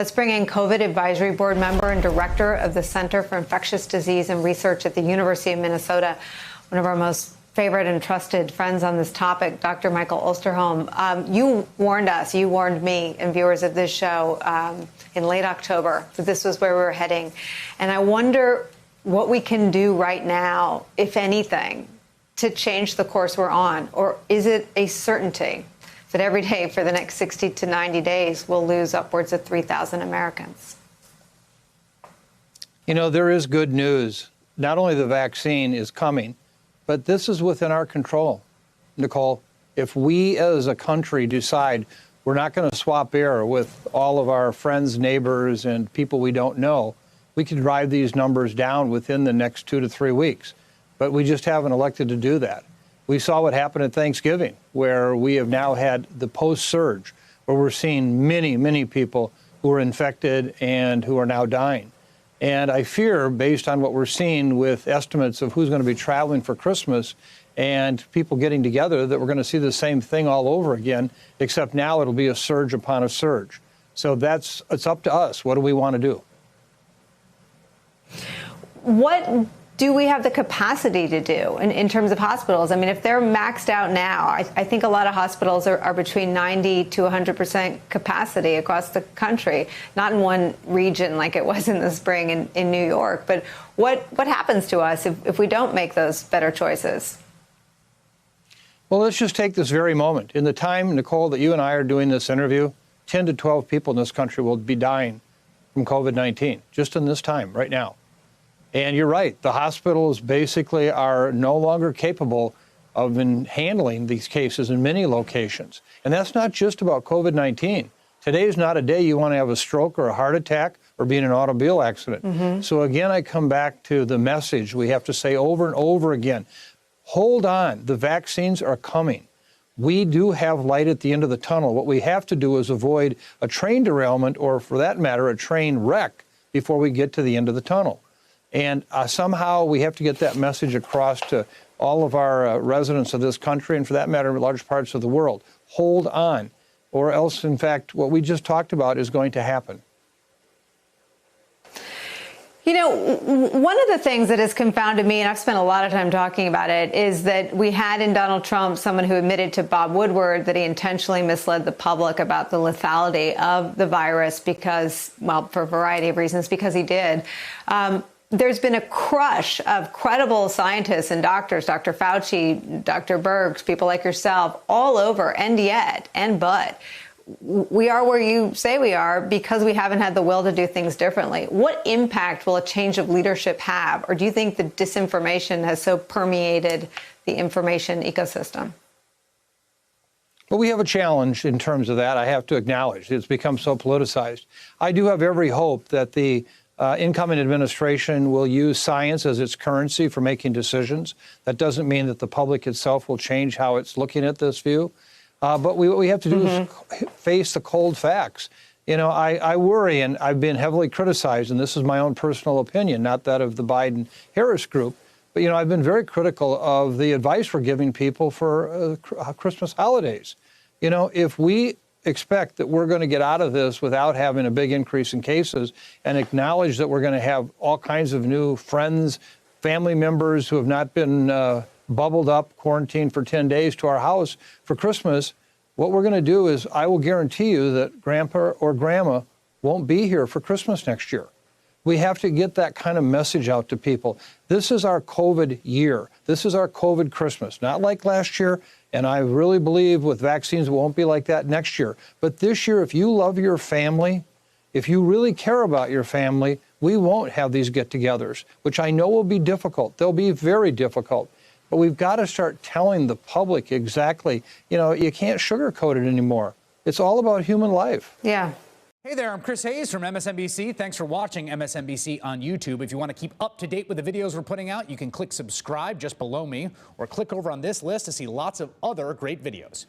Let's bring in COVID Advisory Board member and director of the Center for Infectious Disease and Research at the University of Minnesota, one of our most favorite and trusted friends on this topic, Dr. Michael Osterholm. You warned us, you warned me and viewers of this show in late October that this was where we were heading. And I wonder what we can do right now, if anything, to change the course we're on. Or is it a certainty that every day for the next 60 to 90 days, we'll lose upwards of 3,000 Americans? You know, there is good news. Not only the vaccine is coming, but this is within our control. Nicole, if we as a country decide we're not going to swap air with all of our friends, neighbors, and people we don't know, we can drive these numbers down within the next 2 to 3 weeks. But we just haven't elected to do that. We saw what happened at Thanksgiving, where we have now had the post-surge, where we're seeing many, many people who are infected and who are now dying. And I fear, based on what we're seeing with estimates of who's going to be traveling for Christmas and people getting together, that we're going to see the same thing all over again, except now it'll be a surge upon a surge. So it's up to us. What do we want to do? What do we have the capacity to do in terms of hospitals? I mean, if they're maxed out now, I think a lot of hospitals are between 90 to 100% capacity across the country, not in one region like it was in the spring in New York. But what happens to us if we don't make those better choices? Well, let's just take this very moment. In the time, Nicole, that you and I are doing this interview, 10 to 12 people in this country will be dying from COVID-19, just in this time, right now. And you're right, the hospitals basically are no longer capable of handling these cases in many locations. And that's not just about COVID-19. Today is not a day you want to have a stroke or a heart attack or be in an automobile accident. Mm-hmm. So again, I come back to the message we have to say over and over again. Hold on, the vaccines are coming. We do have light at the end of the tunnel. What we have to do is avoid a train derailment, or for that matter, a train wreck, before we get to the end of the tunnel. And somehow we have to get that message across to all of our residents of this country, and for that matter, large parts of the world. Hold on, or else, in fact, what we just talked about is going to happen. You know, one of the things that has confounded me, and I've spent a lot of time talking about it, is that we had in Donald Trump someone who admitted to Bob Woodward that he intentionally misled the public about the lethality of the virus because, well, for a variety of reasons, because he did. There's been a crush of credible scientists and doctors, Dr. Fauci, Dr. Birx, people like yourself, all over, and yet, and but, we are where you say we are because we haven't had the will to do things differently. What impact will a change of leadership have? Or do you think the disinformation has so permeated the information ecosystem? Well, we have a challenge in terms of that. I have to acknowledge it's become so politicized. I do have every hope that the incoming administration will use science as its currency for making decisions. That doesn't mean that the public itself will change how it's looking at this view. But what we have to do is face the cold facts. You know, I worry, and I've been heavily criticized, and this is my own personal opinion, not that of the Biden-Harris group, but, you know, I've been very critical of the advice we're giving people for Christmas holidays. You know, if we expect that we're going to get out of this without having a big increase in cases and acknowledge that we're going to have all kinds of new friends, family members who have not been bubbled up, quarantined for 10 days to our house for Christmas, what we're going to do is I will guarantee you that grandpa or grandma won't be here for Christmas next year. We have to get that kind of message out to people. This is our COVID year. This is our COVID Christmas, not like last year. And I really believe with vaccines, it won't be like that next year. But this year, if you love your family, if you really care about your family, we won't have these get-togethers, which I know will be difficult. They'll be very difficult. But we've got to start telling the public exactly, you know, you can't sugarcoat it anymore. It's all about human life. Yeah. Hey there, I'm Chris Hayes from MSNBC. Thanks for watching MSNBC on YouTube. If you want to keep up to date with the videos we're putting out, you can click subscribe just below me or click over on this list to see lots of other great videos.